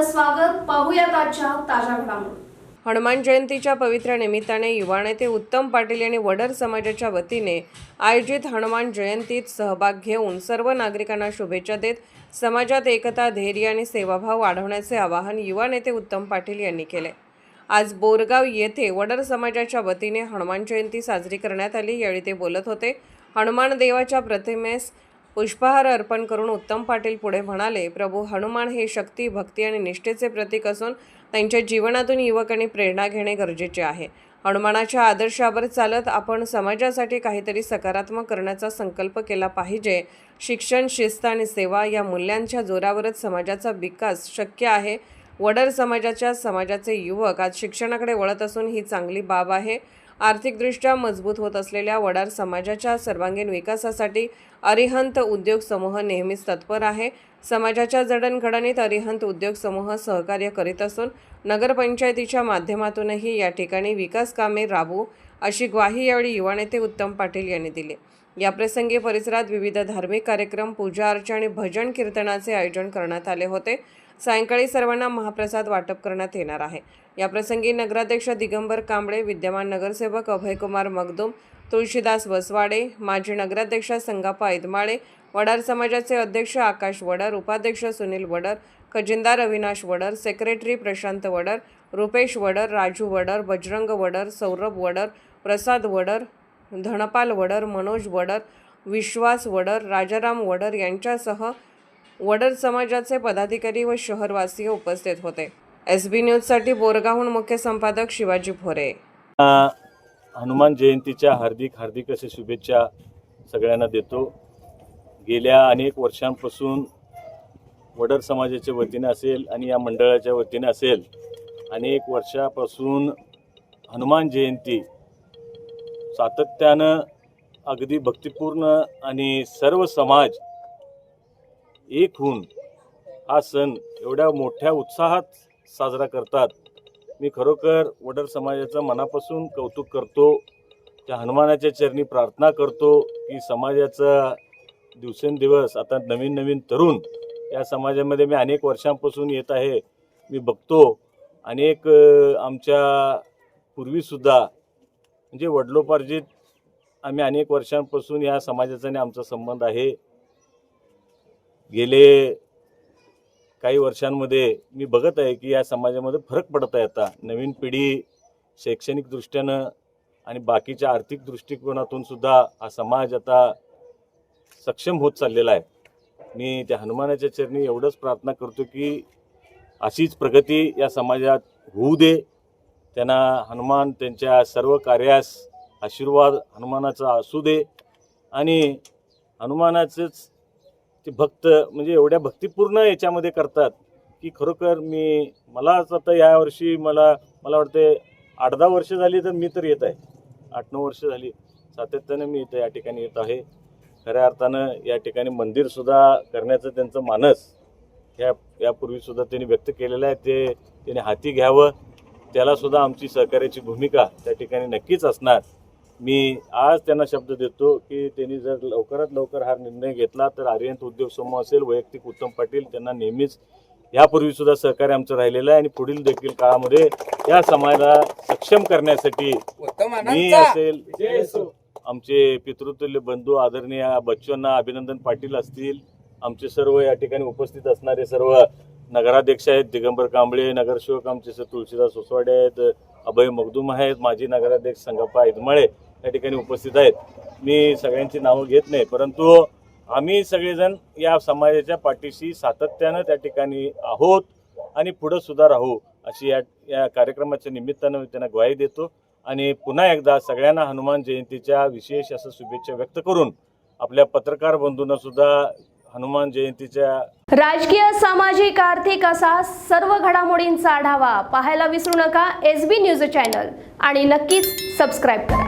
आपलं स्वागत. पाहूयात आजच्या ताज्या घडामोडी. हनुमान जयंतीच्या पवित्र निमित्ताने युवा नेते उत्तम पाटील यांनी वडर समाजाच्या वतीने आयोजित हनुमान जयंतीत सहभाग घेऊन सर्व नागरिकांना शुभेच्छा देत समाजात एकता, धैर्य आणि सेवाभाव वाढवण्याचे आवाहन युवा नेते उत्तम पाटील यांनी केले. आज बोरगाव येथे वडर समाजाच्या वतीने हनुमान जयंती साजरी करण्यात आली. यावेळी ते बोलत होते. हनुमान देवाच्या प्रतिमेस पुष्पहार अर्पण करून उत्तम पाटील पुढे म्हणाले, प्रभू हनुमान हे शक्ती, भक्ती आणि निष्ठेचे प्रतीक असून त्यांच्या जीवनातून युवकांनी प्रेरणा घेणे गरजेचे आहे. हनुमानाच्या आदर्शावर चालत आपण समाजासाठी काहीतरी सकारात्मक करण्याचा संकल्प केला पाहिजे. शिक्षण, शिस्त आणि सेवा या मूल्यांच्या जोरावरच समाजाचा विकास शक्य आहे. वडर समाजाचे युवक आज शिक्षणाकडे वळत असून ही चांगली बाब आहे. आर्थिकदृष्ट्या मजबूत होत असलेल्या वडार समाजाच्या सर्वांगीण विकासासाठी अरिहंत उद्योग समूह नेहमीच तत्पर आहे. समाजाच्या जडणघडणीत अरिहंत उद्योग समूह सहकार्य करीत असून नगरपंचायतीच्या माध्यमातूनही या ठिकाणी विकास कामे राबवू अशी ग्वाही यावेळी युवा नेते उत्तम पाटील यांनी दिली. याप्रसंगी परिसरात विविध धार्मिक कार्यक्रम, पूजा अर्चा आणि भजन कीर्तनाचे आयोजन करण्यात आले होते. सायंकाळी सर्वांना महाप्रसाद वाटप करण्यात येणार आहे. याप्रसंगी नगराध्यक्ष दिगंबर कांबळे, विद्यमान नगरसेवक अभयकुमार मगदूम, तुळशीदास वसवाडे, माजी नगराध्यक्ष संगाप्पा ऐदमाळे, वडार समाजाचे अध्यक्ष आकाश वडर, उपाध्यक्ष सुनील वडर, खजिनदार अविनाश वडर, सेक्रेटरी प्रशांत वडर, रुपेश वडर, राजू वडर, बजरंग वडर, सौरभ वडर, प्रसाद वडर, धनपाल वडर, मनोज वडर, विश्वास वडर, राजाराम वडर यांच्यासह वडर समाजाचे पदाधिकारी व शहरवासीय उपस्थित होते. SB न्यूजसाठी बोरगावहून मुख्य संपादक शिवाजी भोरे. हनुमान जयंतीच्या हार्दिक असे शुभेच्छा सगळ्यांना देतो. गेल्या अनेक वर्षांपासून वडर समाजाच्या वतीने असेल आणि या मंडळाच्या वतीने असेल, अनेक वर्षापासून हनुमान जयंती सातत्यानं अगदी भक्तिपूर्ण आणि सर्व समाज एक होऊन हा सण एवढ्या मोठ्या उत्साहात साजरा करतात. मी खरोखर वडर समाजाचं मनापासून कौतुक करतो. त्या हनुमानाच्या चरणी प्रार्थना करतो की समाजाचा दिवसेंदिवस आता नवीन तरुण या समाजामध्ये मी अनेक वर्षांपासून येत आहे. मी बघतो अनेक आमच्या पूर्वीसुद्धा म्हणजे वडिलोपार्जित आम्ही अनेक वर्षांपासून या समाजाचा आणि आमचा संबंध आहे. गेले काही वर्षांमध्ये मी बघत आहे की या समाजामध्ये फरक पडत आहे. आता नवीन पिढी शैक्षणिक दृष्ट्यानं आणि बाकीच्या आर्थिक दृष्टिकोनातून सुद्धा हा समाज आता सक्षम होत चाललेला आहे. मी त्या हनुमानाच्या चरणी एवढंच प्रार्थना करतो की अशीच प्रगती या समाजात होऊ दे. त्यांना हनुमान त्यांच्या सर्व कार्यास आशीर्वाद हनुमानाचा असू दे आणि हनुमानाचंच ते भक्त म्हणजे एवढ्या भक्तिपूर्ण याच्यामध्ये करतात की खरोखर मला आता यावर्षी मला वाटते 8-10 वर्ष झाली तर मी तर येत आहे. 8-9 वर्ष झाली सातत्यानं मी इथं या ठिकाणी येत आहे. खऱ्या अर्थानं या ठिकाणी मंदिरसुद्धा करण्याचं त्यांचं मानस यापूर्वीसुद्धा त्यांनी व्यक्त केलेलं आहे. ते त्यांनी हाती घ्यावं. त्यालासुद्धा आमची सहकार्याची भूमिका त्या ठिकाणी नक्कीच असणार. मी आज त्यांना शब्द देतो की त्यांनी जर लवकरात लवकर हा निर्णय घेतला तर आर्यंत उद्योग समूह असेल, वैयक्तिक उत्तम पाटील त्यांना नेहमीच यापूर्वीसुद्धा सहकार्य आमचं राहिलेलं आहे आणि पुढील देखील काळामध्ये या समाजाला सक्षम करण्यासाठी मी असेल, आमचे पितृतुल्य बंधू आदरणीय बच्चूंना अभिनंदन पाटील असतील, आमचे सर्व या ठिकाणी उपस्थित असणारे सर्व नगराध्यक्ष आहेत, दिगंबर कांबळे, नगरसेवक आमचे तुळशीदास वसवाडे आहेत, अभय मगदूम आहेत, माजी नगराध्यक्ष संगाप्पा ऐदमाळे या ठिकाणी उपस्थित आहेत. मी सगळ्यांची नावं घेत नाही, परंतु आम्ही सगळेजण या समाजाच्या पाठीशी सातत्यानं त्या ठिकाणी आहोत आणि पुढं सुद्धा राहू अशी या कार्यक्रमाच्या निमित्तानं मी त्यांना ग्वाही देतो. आणि पुन्हा एकदा सगळ्यांना हनुमान जयंतीच्या विशेष असं शुभेच्छा व्यक्त करून आपल्या पत्रकार बंधूंना सुद्धा हनुमान जयंतीच्या राजकीय, सामाजिक, आर्थिक असा सर्व घडामोडींचा आढावा पाहायला विसरू नका SB न्यूज चॅनल आणि नक्कीच सबस्क्राईब करा.